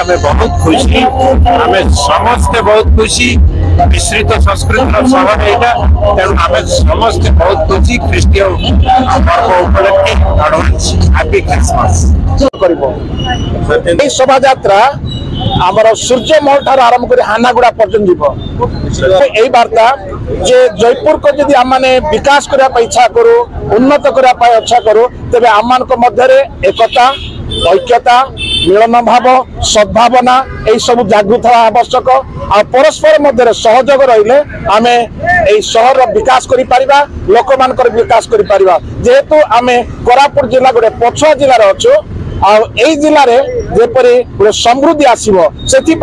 आम बहुत खुशी आम समस्ते बहुत खुशी मिश्रित संस्कृत सहर यहाँ तेणु आम समस्ते बहुत खुशी ख्रीष्टीय पर्व उपलक्षे एडवांस हैप्पी क्रिसमस शोभा यात्रा आमर सूर्य महल ठार आरंभ कर हानागुड़ा पर्यटन यही वार्ता जे जयपुर को जदि आम विकास करने इच्छा करूँ उन्नत करने इच्छा करूँ तेज आम मध्य एकता ऐक्यता मिलन भाव सद्भावना यही सब जागृत हवा आवश्यक आ परस्पर मध्य सहयोग रही आम सहर विकास करिपरिबा लोक मानकर विकास करिपरिबा जेहेतु आम कोरापुट जिला गोटे पछुआ जिलार अच्छु आई जिले में जेपरी गोटे समृद्धि आसो से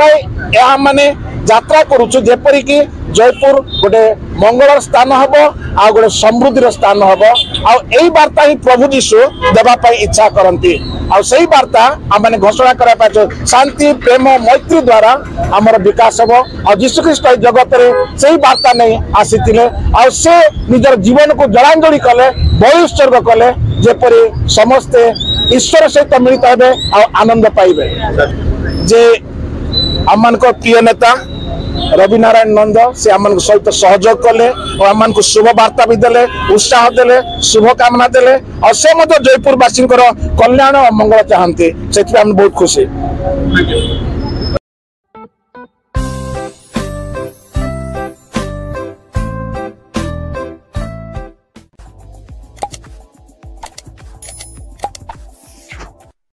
माने यात्रा करुचु जेपरी कि जयपुर गोटे मंगल स्थान हम आ गोटे समृद्धि स्थान हम आई वार्ता ही प्रभु जीशु देवाई इच्छा करती आई वार्ता आम घोषणा कर शांति प्रेम मैत्री द्वारा आमर विकास हम आ जीशुख्रीष्ट जगत में से वार्ता नहीं आसी से निजर जीवन को जलांजलि कले बलि उत्सर्ग कले जेपरी समस्ते ईश्वर सहित मिलित हे आनंद पाइबे जे आम प्रिय नेता रवि नारायण नंद से आम सहित सहयोग कले और आम शुभ वार्ता भी देले उत्साह देले शुभकामना देले और से जयपुरवासी कल्याण और मंगल चाहती से बहुत खुशी।